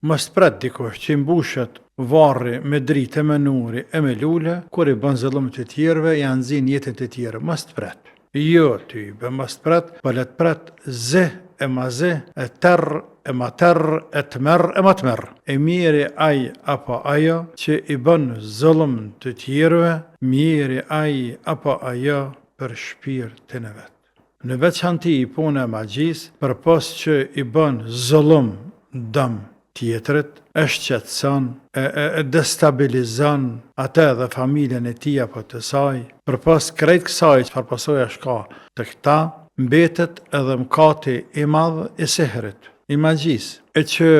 Mos pret dikush që i mbushet varri me dritë, me nuri e me lule, kur i bën zullum të tjerëve, janë nxin jetën të tjerë. Mos pret. Jo ty, mos pret, po let pret zë e ma zë, e terr e ma terr, e tmerr e ma tmerr. E miri ai apo ajo që i bën zullum të tjerëve, miri ai apo ajo për shpirtin e vet. Në veçanti i punë e magjisë, përpos që i bën zullum dëm tjetrit, e shqetëson, e destabilizon atë dhe familjen e tij apo të saj. Përpos krejt kësaj çfarë pasoja shka të këta, mbetet edhe mëkati i madh i sihrit, i magjisë, e që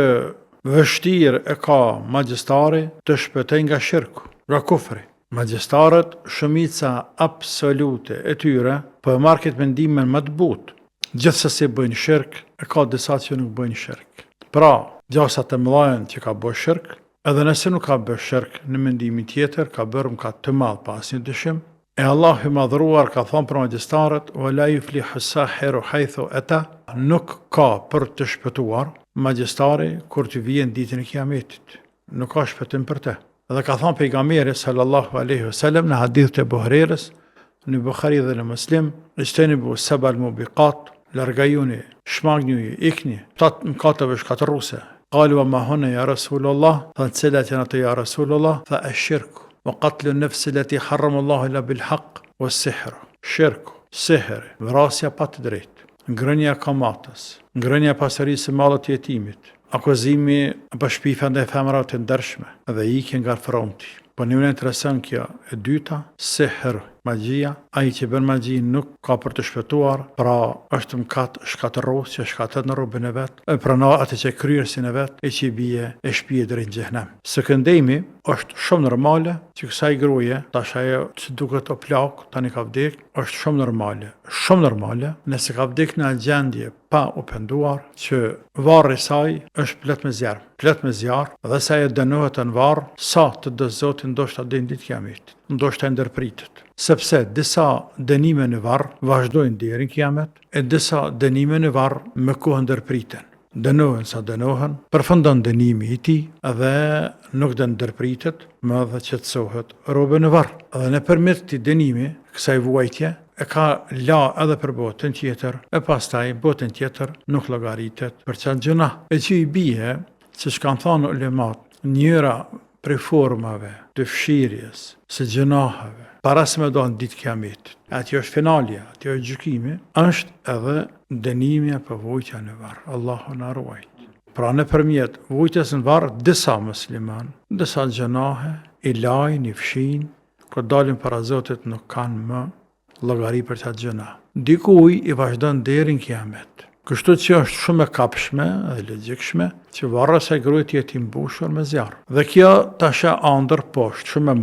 vështirë e ka magjistari të shpëtej nga shirku, nga kufri. Magjistarët, shumica absolute e tyre, po e marrë këtë mendimin më të butë. Gjithsesi bëjnë shirk, e ka disa që nuk bëjnë shirk. Pra, gjasat e mëdhajen që ka bërë shirk, edhe nëse nuk ka bërë shirk në mendimin tjetër, ka bërë mëkat të madh pa asnjë dyshim. E Allahu i madhruar ka thonë për magjistarët: "Wala yuflihu as-sahiru haythu ata", nuk ka për të shpëtuar magjistari kur të vjen ditën e Kiametit. Nuk ka shpëtim për të. Dhe ka thonë pejgamberi sallallahu alaihi wasallam në hadith të Buhari's, në Buhari dhe në Muslim: "Ijtanibu sab'al mubiqat", largajuni, shmagnuni, ikni, tat mëkateve shkatërruese. Qalu wa ma hunna ya Rasulullah, fa cilat janë ato ya Rasulullah? Fa ash-shirku wa qatlu an-nafs allati harrama Allahu illa bil haqq was-sihr. Shirku, sihr, vrasja pa të drejtë, ngrënia e kamatës, ngrënia e pasërisë së madhe të jetimit, akuzimi apo shpifa ndaj femrave të ndershme dhe ikje nga fronti. Po një më intereson kjo e dyta, sihr, magjia. Ai që bën magji nuk ka për të shpëtuar, pra është mëkat shkatërrues që shkatet në rrugën e vet, e pranon atë që kryersin e vet, e që bie e shpije drejt në xhenem. Së këndemi është shumë normale që kësaj gruaje, tash ajo që duket o plak, tani ka vdek, është shumë normale. Shumë normale, nëse ka vdek në gjendje pa u penduar, që varri i saj është plot me zjarr. Plot me zjarr, dhe sa ajo dënohet në varr, sa të do Zoti ndoshta deri në ditë Kiametit. Ndoshta ndërpritet. Sepse disa dënime në varr vazhdojnë deri në Kiamet, e disa dënime në varr me kohë ndërpriten. Dënohen sa dënohen, përfundon dënimi i tij dhe nuk do ndërpritet, më dhe qetësohet robe në varr. Dhe nëpërmjet këtij dënimi, kësaj vuajtje, e ka la edhe për botën tjetër, e pastaj botën tjetër nuk llogaritet për çfarë gjëna. E që i bie, siç kanë thënë ulemat, njëra prej formave të fshirjes së gjunaheve para se me do në ditë Kiametit. Aty është finalja, aty është gjykimi, është edhe dënimi apo vujtja në varr. Allahu na ruaj. Pra nëpërmjet vujtjes në varr, disa musliman, disa gjunahe i lajnë, i fshin, kur dalin para Zotit nuk kanë më llogari për çat gjuna. Dikuj i vazhdon deri në Kiamet. Kështu që është shumë e kapshme dhe logjikshme që varri i saj gruaje të jetë i mbushur me zjarr. Dhe kjo tash ëndër poshtë, shumë e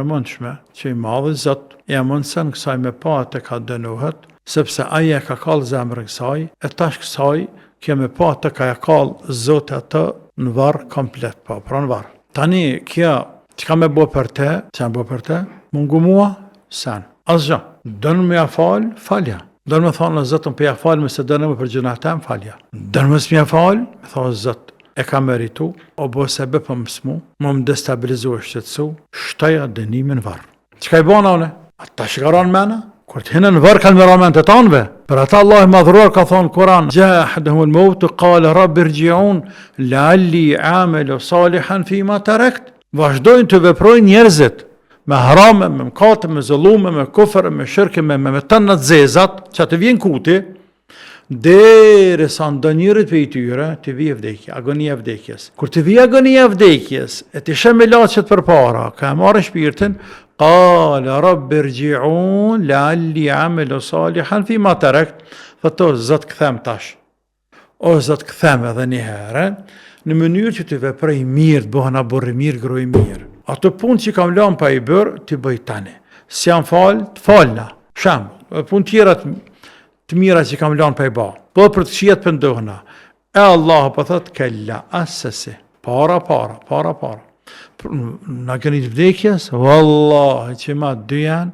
mundshme, që i madhi Zot ja mundson kësaj me pa të ka dënohet, sepse ai e ka kallë zemrën kësaj, e tash kësaj kjo me pa të ka kallë Zoti atë në varr komplet, po, pra në varr. Tani kjo çka më bë për të, çka më bë për të? Mungu mua sen. Asgjë. Dënë me afal, falja. Dënë me thonë në Zotën për ja falë, me se dënë me për gjunat tem, falja. Dënë me s'mja falë, me thonë Zot, e ka meritu, o bo sebe për mësmu, më destabilizu e shqetsu, shtaja dënimin varë. Qëka i bona une? Ata shikaron mena? Kur të hinën varë kanë me ramen të tanve. Për ata Allah i madhruar ka thonë Kuran, Gjahadhumul mautu, qala rabbi rgjiun, la'alli amelu salihan fima tarakt. Vazhdojnë të veprojnë njerëzit, me harame, me mkate, me zëllume, me kufër, me shirke, me të në zezat, që të vjen kuti, deri sa ndonjërit për i tyre, të vijë vdekje, agonia vdekjes. Kur të vijë agonia vdekjes, e të shem me lachet për para, ka e marrë shpirtin, qala rabbi rgjiun, la'alli amelu salihan fima tarakt, thëto, Zot këthem tash. O Zot këthem edhe një herë, në mënyrë që të veprej mirë, të bëhën a borë mirë, groj mirë. Ato punë që kam lanë pa i bërë, të bëj tani. Si jam falë, të falëna. Shemë, punë tjera të mira që kam lanë pa i ba. Po për të qijet për ndohëna. E Allah për thëtë, kella, asësi. Para. Në gënit vdekjes, vallahi që ma dyjan,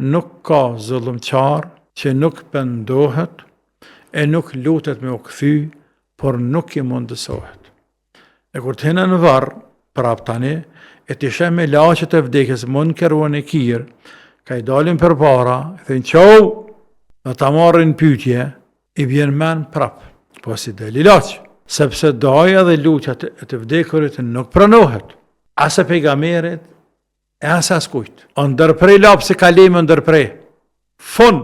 nuk ka zullumqar, që nuk pëndohet, e nuk lutet me u këthy, por nuk i mundësohet. E kur të hinë në varë, prap tani, e të ishe me laqët e vdekjes mund kërruan e kirë, ka i dalin për para, e thënë qau, dhe ta marrin pytje, i vjen men prap, po si del i laqë, sepse daja dhe luqët e të vdekurit nuk pranohet, ase pejgamberit, e ase as kujt. O ndërprej lapë se kalime ndërprej, fun,